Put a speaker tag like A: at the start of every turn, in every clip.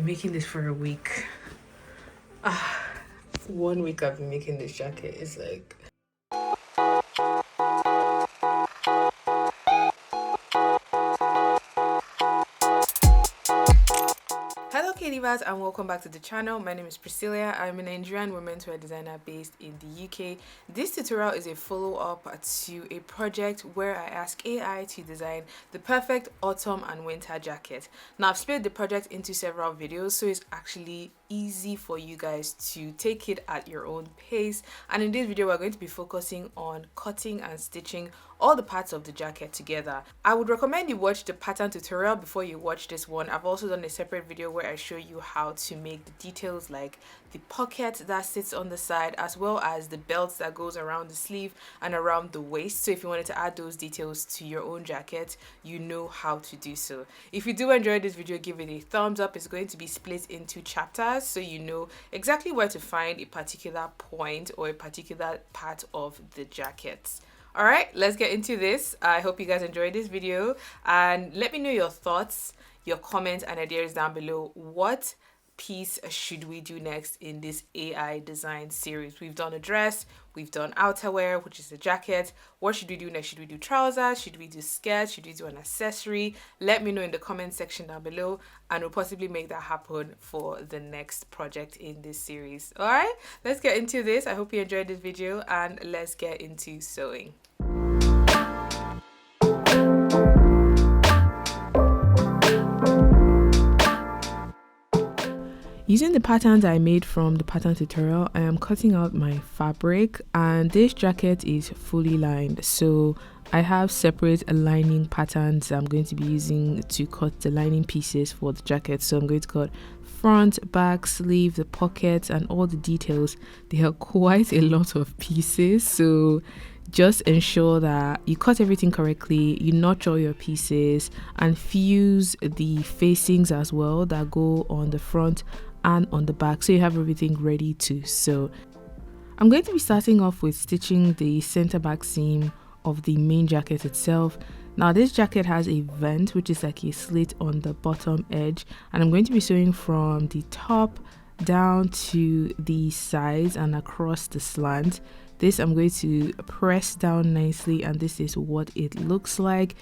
A: making this for a week. 1 week I've been making this jacket. It's like... Hello K-Divas and welcome back to the channel. My name is Priscilla. I'm a Nigerian women's-wear designer based in the UK. This tutorial is a follow-up to a project where I ask AI to design the perfect autumn and winter jacket. Now I've split the project into several videos, so it's actually easy for you guys to take it at your own pace, and in this video we're going to be focusing on cutting and stitching all the parts of the jacket together. I would recommend you watch the pattern tutorial before you watch this one. I've also done a separate video where I show you how to make the details like the pocket that sits on the side, as well as the belt that goes around the sleeve and around the waist. So if you wanted to add those details to your own jacket, you know how to do so. If you do enjoy this video, give it a thumbs up. It's going to be split into chapters, so you know exactly where to find a particular point or a particular part of the jacket. Alright, let's get into this. I hope you guys enjoyed this video, and let me know your thoughts, your comments and ideas down below. What piece should we do next in this AI design series? We've done a dress, we've done outerwear, which is a jacket. What should we do next? Should we do trousers? Should we do skirts? Should we do an accessory? Let me know in the comment section down below, and we'll possibly make that happen for the next project in this series. All right, let's get into this. I hope you enjoyed this video, and let's get into sewing. Using the patterns I made from the pattern tutorial, I am cutting out my fabric, and this jacket is fully lined, so I have separate lining patterns I'm going to be using to cut the lining pieces for the jacket. So I'm going to cut front, back, sleeve, the pockets and all the details. There are quite a lot of pieces, so just ensure that you cut everything correctly, you notch all your pieces and fuse the facings as well that go on the front and on the back, so you have everything ready to sew. I'm going to be starting off with stitching the center back seam of the main jacket itself. Now this jacket has a vent, which is like a slit on the bottom edge, and I'm going to be sewing from the top down to the sides and across the slant. This I'm going to press down nicely, and this is what it looks like.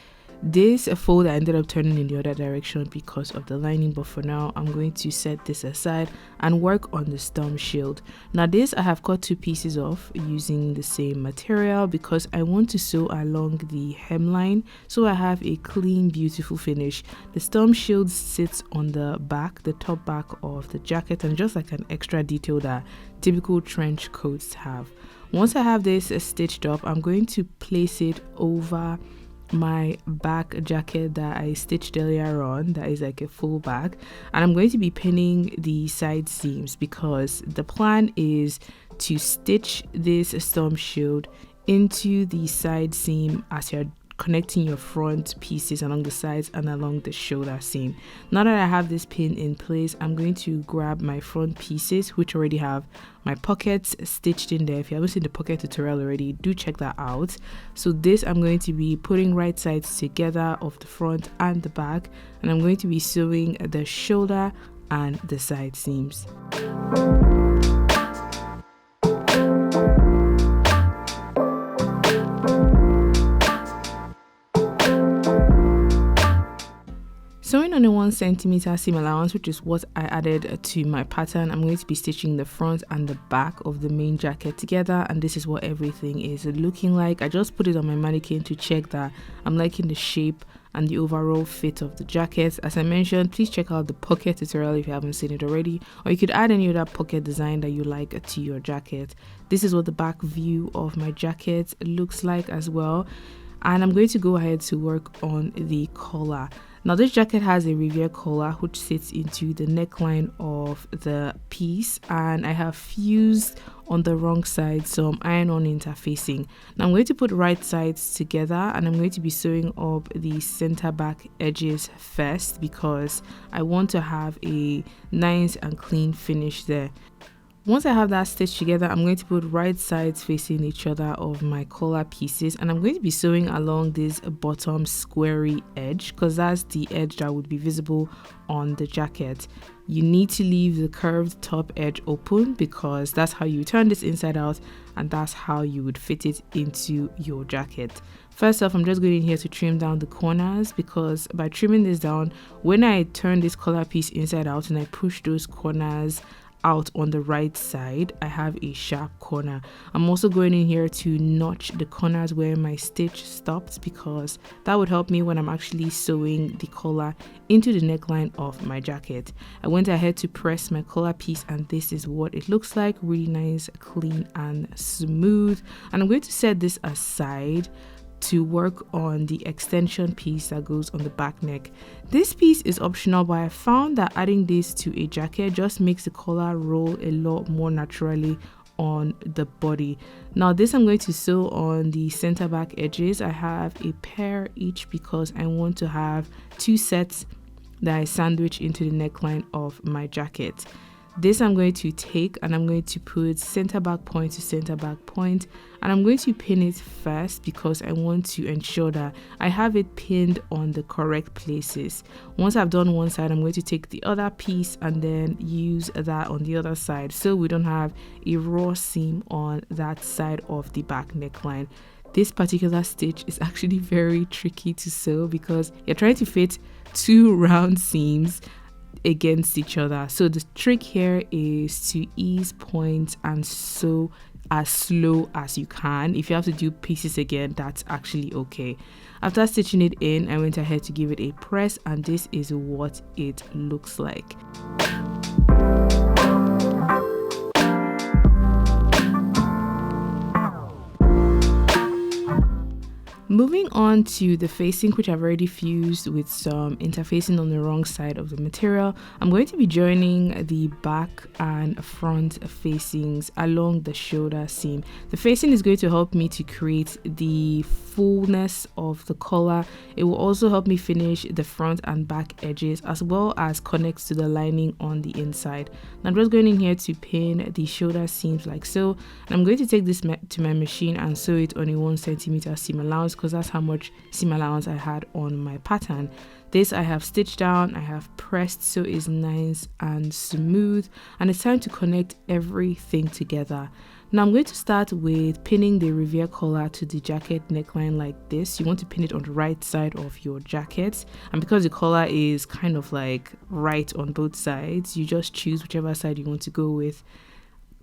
A: This fold I ended up turning in the other direction because of the lining, but for now I'm going to set this aside and work on the storm shield. Now this I have cut two pieces off using the same material because I want to sew along the hemline so I have a clean, beautiful finish. The storm shield sits on the back, the top back of the jacket, and just like an extra detail that typical trench coats have. Once I have this stitched up, I'm going to place it over my back jacket that I stitched earlier on, that is like a full back, and I'm going to be pinning the side seams because the plan is to stitch this storm shield into the side seam as you're connecting your front pieces along the sides and along the shoulder seam. Now that I have this pin in place, I'm going to grab my front pieces, which already have my pockets stitched in there. If you haven't seen the pocket tutorial already, do check that out. So this I'm going to be putting right sides together of the front and the back, and I'm going to be sewing the shoulder and the side seams. Sewing on a 1 centimeter seam allowance, which is what I added to my pattern, I'm going to be stitching the front and the back of the main jacket together, and this is what everything is looking like. I just put it on my mannequin to check that I'm liking the shape and the overall fit of the jacket. As I mentioned, please check out the pocket tutorial if you haven't seen it already, or you could add any other pocket design that you like to your jacket. This is what the back view of my jacket looks like as well, and I'm going to go ahead to work on the collar. Now this jacket has a Riviere collar which sits into the neckline of the piece, and I have fused on the wrong side, so I'm iron-on interfacing. Now I'm going to put right sides together, and I'm going to be sewing up the center back edges first because I want to have a nice and clean finish there. Once I have that stitched together, I'm going to put right sides facing each other of my collar pieces, and I'm going to be sewing along this bottom squarey edge because that's the edge that would be visible on the jacket. You need to leave the curved top edge open because that's how you turn this inside out, and that's how you would fit it into your jacket. First off, I'm just going in here to trim down the corners, because by trimming this down, when I turn this collar piece inside out and I push those corners out on the right side, I have a sharp corner. I'm also going in here to notch the corners where my stitch stopped, because that would help me when I'm actually sewing the collar into the neckline of my jacket. I went ahead to press my collar piece, and this is what it looks like. Really nice, clean and smooth. And I'm going to set this aside to work on the extension piece that goes on the back neck. This piece is optional, but I found that adding this to a jacket just makes the collar roll a lot more naturally on the body. Now this I'm going to sew on the center back edges. I have a pair each because I want to have 2 sets that I sandwich into the neckline of my jacket. This I'm going to take and I'm going to put center back point to center back point, and I'm going to pin it first because I want to ensure that I have it pinned on the correct places. Once I've done one side, I'm going to take the other piece and then use that on the other side so we don't have a raw seam on that side of the back neckline. This particular stitch is actually very tricky to sew because you're trying to fit 2 round seams against each other. So the trick here is to ease points and sew as slow as you can. If you have to do pieces again, that's actually okay. After stitching it in, I went ahead to give it a press, and this is what it looks like. Moving on to the facing, which I've already fused with some interfacing on the wrong side of the material, I'm going to be joining the back and front facings along the shoulder seam. The facing is going to help me to create the fullness of the collar. It will also help me finish the front and back edges, as well as connects to the lining on the inside. And I'm just going in here to pin the shoulder seams like so, and I'm going to take this to my machine and sew it on a 1 centimeter seam allowance, because that's how much seam allowance I had on my pattern. This I have stitched down, I have pressed so it's nice and smooth, and it's time to connect everything together. Now I'm going to start with pinning the Riviere collar to the jacket neckline like this. You want to pin it on the right side of your jacket, and because the collar is kind of like right on both sides, you just choose whichever side you want to go with.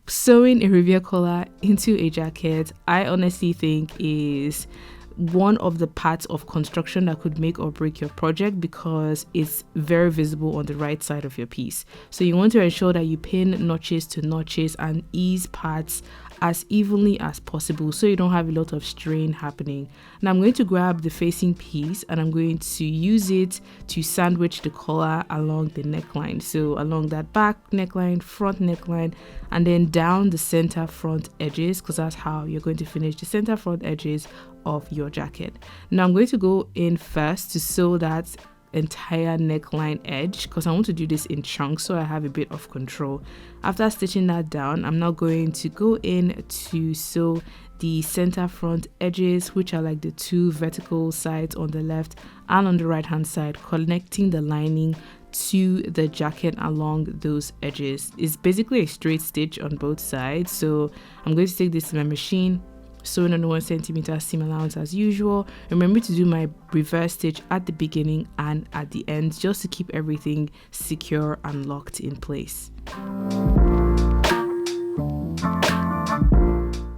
A: Sewing a Riviere collar into a jacket, I honestly think is one of the parts of construction that could make or break your project, because it's very visible on the right side of your piece. So you want to ensure that you pin notches to notches and ease parts as evenly as possible so you don't have a lot of strain happening. Now I'm going to grab the facing piece and I'm going to use it to sandwich the collar along the neckline. So along that back neckline, front neckline, and then down the center front edges, because that's how you're going to finish the center front edges of your jacket. Now I'm going to go in first to sew that entire neckline edge, because I want to do this in chunks so I have a bit of control. After stitching that down, I'm now going to go in to sew the center front edges, which are like the 2 vertical sides on the left and on the right hand side, connecting the lining to the jacket along those edges. It's basically a straight stitch on both sides. So I'm going to take this to my machine, sewing on the 1 centimeter seam allowance as usual. Remember to do my reverse stitch at the beginning and at the end, just to keep everything secure and locked in place.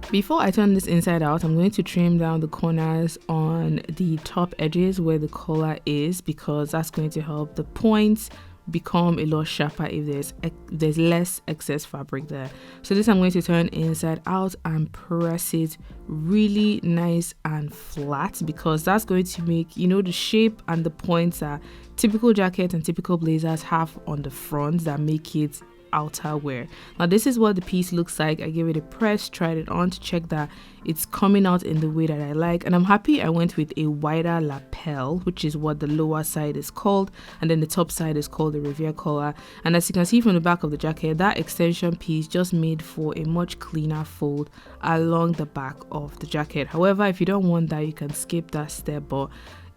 A: Before I turn this inside out, I'm going to trim down the corners on the top edges where the collar is, because that's going to help the points become a lot sharper if there's less excess fabric there. So this I'm going to turn inside out and press it really nice and flat, because that's going to make, you know, the shape and the points that typical jackets and typical blazers have on the front that make it outerwear. Now this is what the piece looks like. I gave it a press, tried it on to check that it's coming out in the way that I like, and I'm happy I went with a wider lapel, which is what the lower side is called, and then the top side is called the Revere collar. And as you can see from the back of the jacket, that extension piece just made for a much cleaner fold along the back of the jacket. However, if you don't want that, you can skip that step, but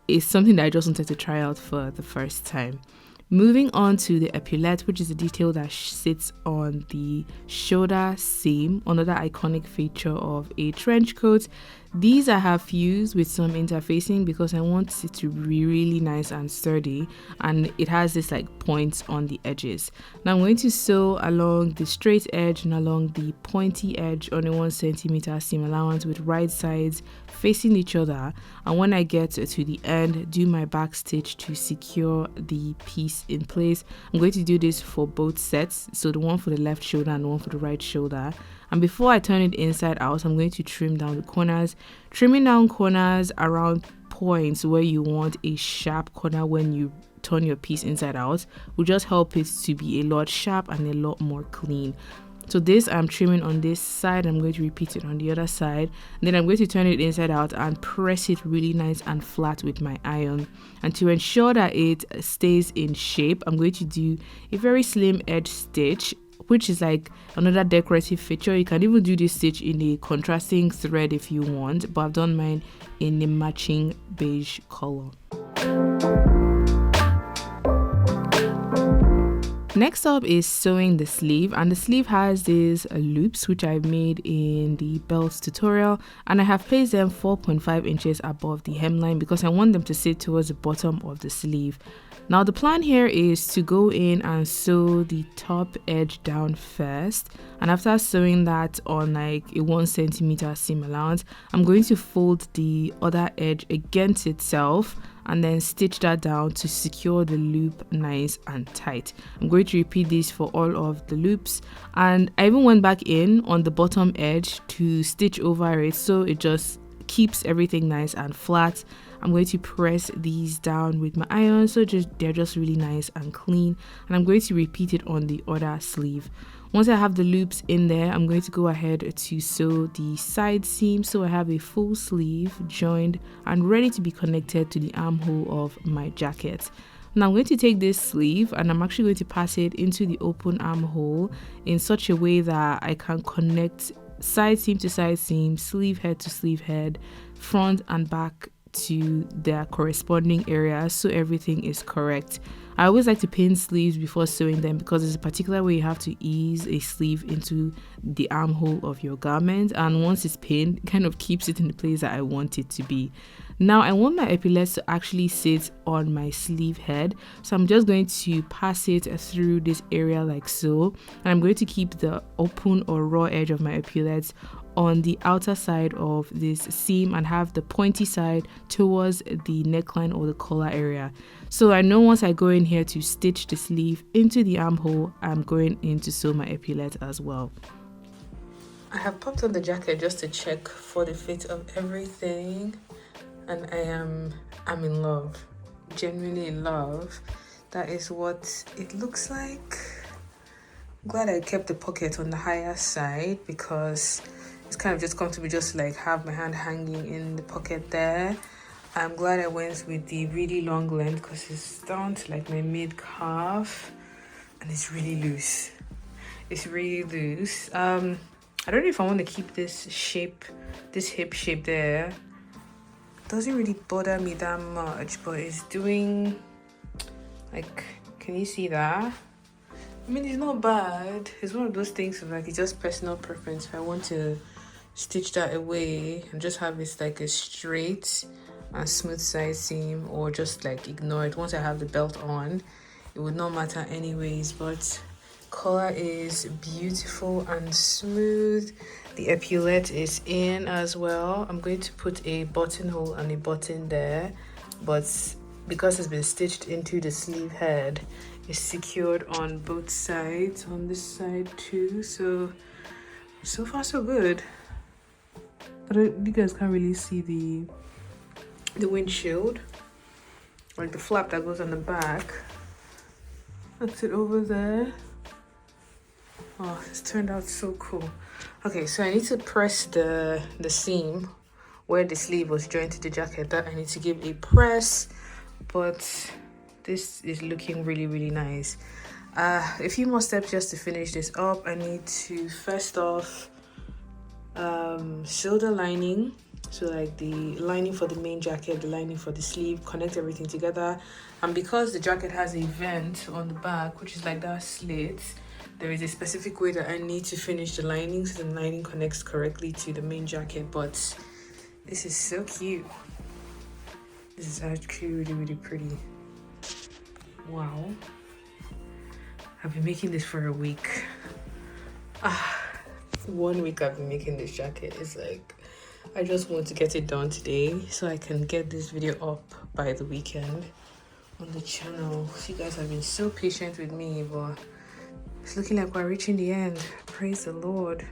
A: it's something that I just wanted to try out for the first time. Moving on to the epaulette, which is a detail that sits on the shoulder seam, another iconic feature of a trench coat. These I have fused with some interfacing because I want it to be really nice and sturdy, and it has this like points on the edges. Now I'm going to sew along the straight edge and along the pointy edge on a 1 centimeter seam allowance with right sides facing each other, and when I get to the end, do my back stitch to secure the piece in place. I'm going to do this for both sets, so the one for the left shoulder and the one for the right shoulder. And before I turn it inside out, I'm going to trim down the corners. Trimming down corners around points where you want a sharp corner when you turn your piece inside out will just help it to be a lot sharp and a lot more clean. So this I'm trimming on this side. I'm going to repeat it on the other side. And then I'm going to turn it inside out and press it really nice and flat with my iron. And to ensure that it stays in shape, I'm going to do a very slim edge stitch, which is like another decorative feature. You can even do this stitch in a contrasting thread if you want, but I've done mine in a matching beige color. Next up is sewing the sleeve, and the sleeve has these loops which I made in the belt tutorial, and I have placed them 4.5 inches above the hemline because I want them to sit towards the bottom of the sleeve. Now the plan here is to go in and sew the top edge down first, and after sewing that on like a 1 centimeter seam allowance, I'm going to fold the other edge against itself and then stitch that down to secure the loop nice and tight. I'm going to repeat this for all of the loops, and I even went back in on the bottom edge to stitch over it so it just keeps everything nice and flat. I'm going to press these down with my iron so they're just really nice and clean, and I'm going to repeat it on the other sleeve. Once I have the loops in there, I'm going to go ahead to sew the side seam so I have a full sleeve joined and ready to be connected to the armhole of my jacket. Now I'm going to take this sleeve and I'm actually going to pass it into the open armhole in such a way that I can connect side seam to side seam, sleeve head to sleeve head, front and back to their corresponding areas so everything is correct. I always like to pin sleeves before sewing them because there's a particular way you have to ease a sleeve into the armhole of your garment, and once it's pinned, it kind of keeps it in the place that I want it to be. Now I want my epaulettes to actually sit on my sleeve head, so I'm just going to pass it through this area like so, and I'm going to keep the open or raw edge of my epaulettes on the outer side of this seam and have the pointy side towards the neckline or the collar area. So I know once I go in here to stitch the sleeve into the armhole, I'm going in to sew my epaulette as well. I have popped on the jacket just to check for the fit of everything, and I'm in love, genuinely in love. That is what it looks like. I'm glad I kept the pocket on the higher side because it's kind of just comfortable just like have my hand hanging in the pocket there. I'm glad I went with the really long length because it's down to like my mid calf and it's really loose. It's really loose. I don't know if I want to keep this shape, this hip shape there. It doesn't really bother me that much, but it's doing like, can you see that? I mean, it's not bad. It's one of those things of like, it's just personal preference. If I want to stitch that away and just have it like a straight and smooth side seam, or just like ignore it once I have the belt on, it would not matter anyways. But collar is beautiful and smooth. The epaulette is in as well. I'm going to put a buttonhole and a button there, but because it's been stitched into the sleeve head, it's secured on both sides, on this side too. So far so good. You guys can't really see the windshield, like the flap that goes on the back. That's it over there. Oh, it's turned out so cool. Okay, so I need to press the seam where the sleeve was joined to the jacket. That I need to give a press, but this is looking really nice. A few more steps just to finish this up. I need to first off sew the lining, so like the lining for the main jacket, the lining for the sleeve, connect everything together. And because the jacket has a vent on the back, which is like that slit, there is a specific way that I need to finish the lining so the lining connects correctly to the main jacket. But this is so cute. This is actually really pretty. Wow, I've been making this for a week. 1 week I've been making this jacket. It's like I just want to get it done today so I can get this video up by the weekend on the channel. So you guys have been so patient with me, but it's looking like we're reaching the end. Praise the Lord.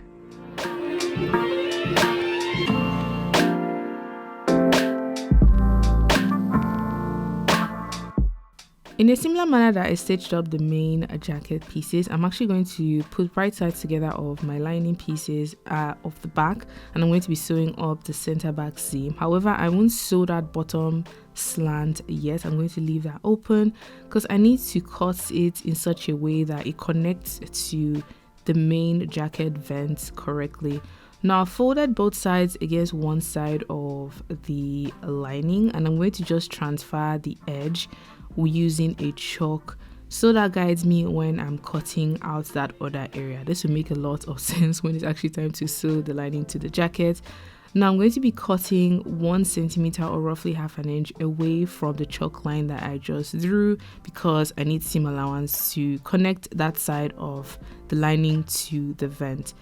A: In a similar manner that I stitched up the main jacket pieces, I'm actually going to put right sides together of my lining pieces of the back, and I'm going to be sewing up the center back seam. However, I won't sew that bottom slant yet. I'm going to leave that open because I need to cut it in such a way that it connects to the main jacket vent correctly. Now I've folded both sides against one side of the lining, and I'm going to just transfer the edge using a chalk so that guides me when I'm cutting out that other area. This will make a lot of sense when it's actually time to sew the lining to the jacket. Now I'm going to be cutting 1 centimeter or roughly half an inch away from the chalk line that I just drew because I need seam allowance to connect that side of the lining to the vent.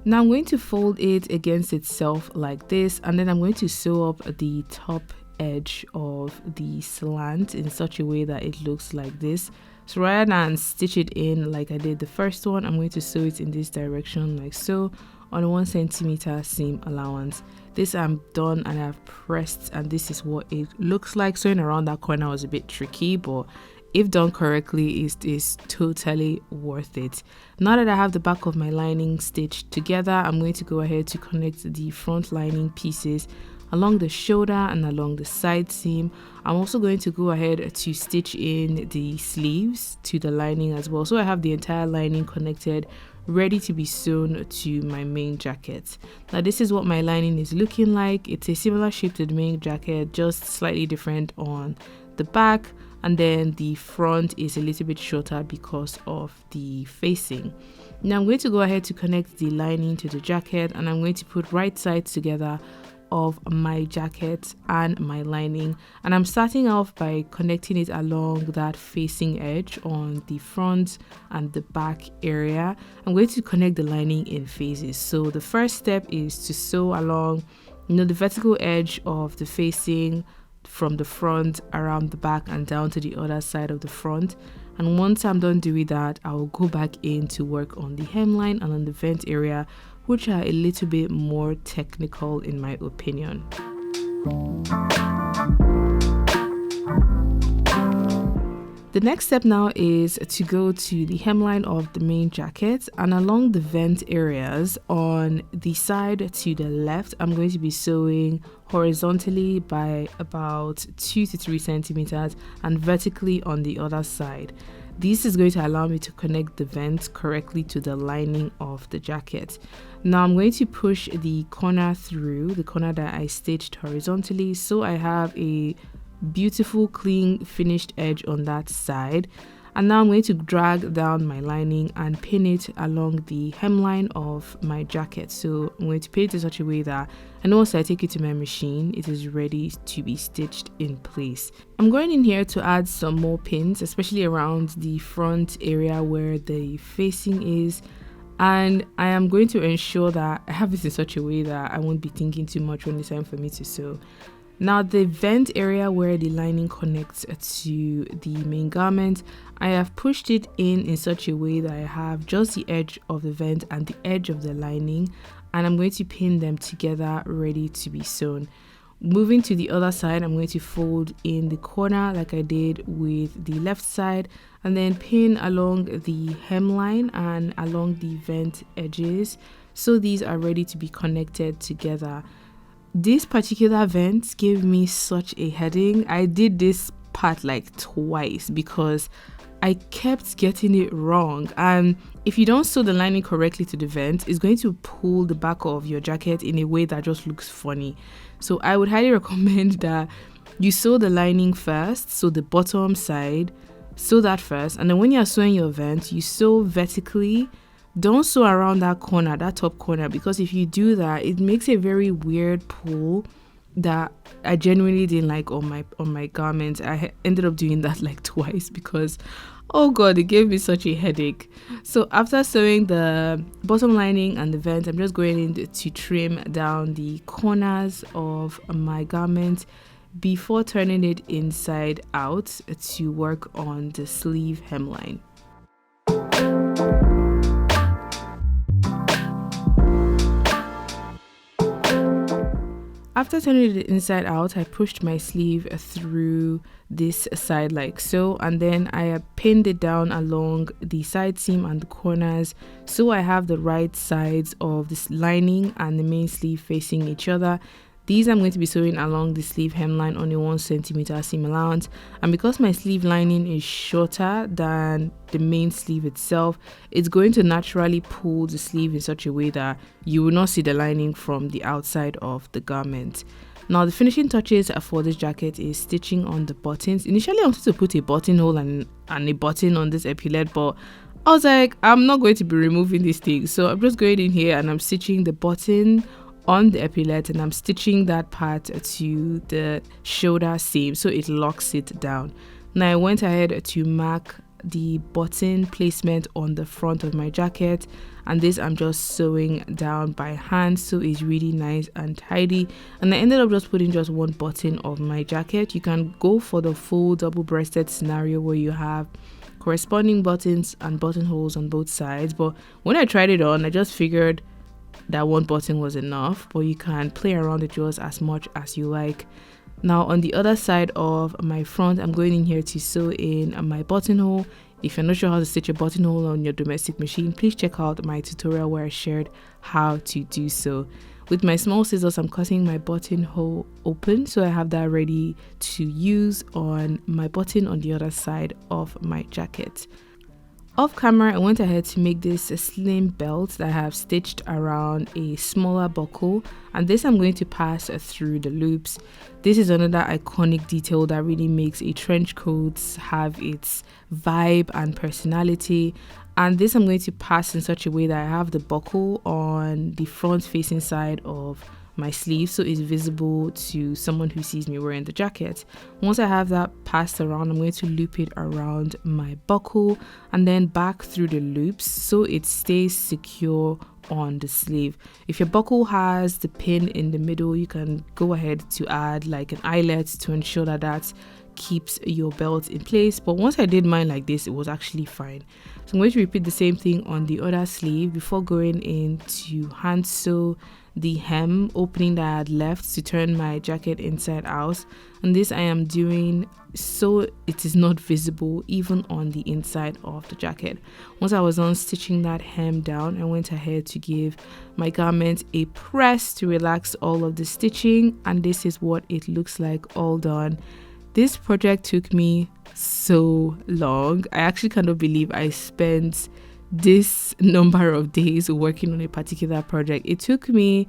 A: Now I'm going to fold it against itself like this, and then I'm going to sew up the top edge of the slant in such a way that it looks like this. So rather than stitch it in like I did the first one, I'm going to sew it in this direction like so on 1 centimeter seam allowance. This I'm done and I've pressed, and this is what it looks like. Sewing around that corner was a bit tricky, but if done correctly, it is totally worth it. Now that I have the back of my lining stitched together, I'm going to go ahead to connect the front lining pieces along the shoulder and along the side seam. I'm also going to go ahead to stitch in the sleeves to the lining as well, so I have the entire lining connected, ready to be sewn to my main jacket. Now this is what my lining is looking like. It's a similar shape to the main jacket, just slightly different on the back, and then the front is a little bit shorter because of the facing. Now I'm going to go ahead to connect the lining to the jacket, and I'm going to put right sides together of my jacket and my lining, and I'm starting off by connecting it along that facing edge on the front and the back area. I'm going to connect the lining in phases. So the first step is to sew along, the vertical edge of the facing from the front around the back and down to the other side of the front. And once I'm done doing that, I will go back in to work on the hemline and on the vent area, which are a little bit more technical in my opinion. The next step now is to go to the hemline of the main jacket, and along the vent areas on the side to the left, I'm going to be sewing horizontally by about 2 to 3 centimeters and vertically on the other side. This is going to allow me to connect the vent correctly to the lining of the jacket. Now I'm going to push the corner through, the corner that I stitched horizontally, so I have a beautiful clean finished edge on that side. And now I'm going to drag down my lining and pin it along the hemline of my jacket. So I'm going to pin it in such a way that once I take it to my machine, it is ready to be stitched in place. I'm going in here to add some more pins, especially around the front area where the facing is. And I am going to ensure that I have this in such a way that I won't be thinking too much when it's time for me to sew. Now the vent area where the lining connects to the main garment, I have pushed it in such a way that I have just the edge of the vent and the edge of the lining, and I'm going to pin them together ready to be sewn. Moving to the other side, I'm going to fold in the corner like I did with the left side, and then pin along the hemline and along the vent edges, so these are ready to be connected together. This particular vent gave me such a headache. I did this part like twice because I kept getting it wrong, and if you don't sew the lining correctly to the vent, it's going to pull the back of your jacket in a way that just looks funny. So I would highly recommend that you sew the lining first, so the bottom side, sew that first, and then when you're sewing your vent, you sew vertically. Don't sew around that corner, that top corner, because if you do that, it makes a very weird pull that I genuinely didn't like on my garments. I ended up doing that like twice because, oh god, it gave me such a headache. So after sewing the bottom lining and the vent, I'm just going in to trim down the corners of my garment before turning it inside out to work on the sleeve hemline. After turning it inside out, I pushed my sleeve through this side like so, and then I pinned it down along the side seam and the corners, so I have the right sides of this lining and the main sleeve facing each other. These I'm going to be sewing along the sleeve hemline on a 1 cm seam allowance, and because my sleeve lining is shorter than the main sleeve itself, it's going to naturally pull the sleeve in such a way that you will not see the lining from the outside of the garment. Now the finishing touches for this jacket is stitching on the buttons. Initially I wanted to put a buttonhole and a button on this epaulette, but I was like, I'm not going to be removing this thing, so I'm just going in here and I'm stitching the button on the epaulette, and I'm stitching that part to the shoulder seam so it locks it down. Now I went ahead to mark the button placement on the front of my jacket, and this I'm just sewing down by hand so it's really nice and tidy. And I ended up just putting just one button of my jacket. You can go for the full double-breasted scenario where you have corresponding buttons and buttonholes on both sides, but when I tried it on, I just figured that one button was enough, but you can play around with yours as much as you like. Now on the other side of my front, I'm going in here to sew in my buttonhole. If you're not sure how to stitch a buttonhole on your domestic machine, please check out my tutorial where I shared how to do so. With my small scissors, I'm cutting my buttonhole open so I have that ready to use on my button on the other side of my jacket. Off camera, I went ahead to make this a slim belt that I have stitched around a smaller buckle, and this I'm going to pass through the loops. This is another iconic detail that really makes a trench coat have its vibe and personality, and this I'm going to pass in such a way that I have the buckle on the front facing side of my sleeve so it's visible to someone who sees me wearing the jacket. Once I have that passed around, I'm going to loop it around my buckle and then back through the loops so it stays secure on the sleeve. If your buckle has the pin in the middle, you can go ahead to add like an eyelet to ensure that that keeps your belt in place, but once I did mine like this, it was actually fine. So I'm going to repeat the same thing on the other sleeve before going in to hand sew the hem opening that I had left to turn my jacket inside out, and this I am doing so it is not visible even on the inside of the jacket. Once I was done stitching that hem down, I went ahead to give my garment a press to relax all of the stitching, and this is what it looks like all done. This project took me so long. I actually cannot believe I spent this number of days working on a particular project. It took me,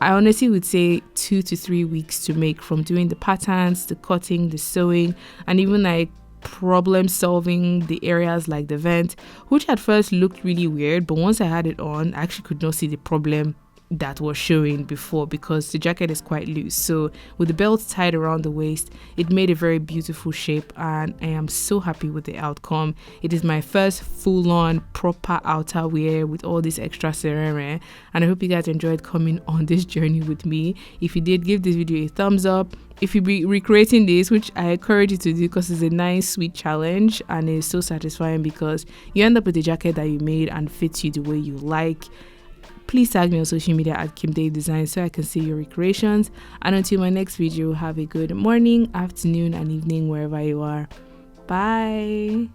A: I honestly would say, 2 to 3 weeks to make, from doing the patterns, the cutting, the sewing, and even like problem solving the areas like the vent, which at first looked really weird, but once I had it on, I actually could not see the problem that was showing before because the jacket is quite loose. So with the belt tied around the waist, it made a very beautiful shape, and I am so happy with the outcome. It is my first full-on proper outerwear with all this extra ceremony, and I hope you guys enjoyed coming on this journey with me. If you did, give this video a thumbs up. If you be recreating this, which I encourage you to do because it's a nice sweet challenge and it's so satisfying because you end up with a jacket that you made and fits you the way you like. please tag me on social media at Kimday Design so I can see your recreations. And until my next video, have a good morning, afternoon, and evening wherever you are. Bye.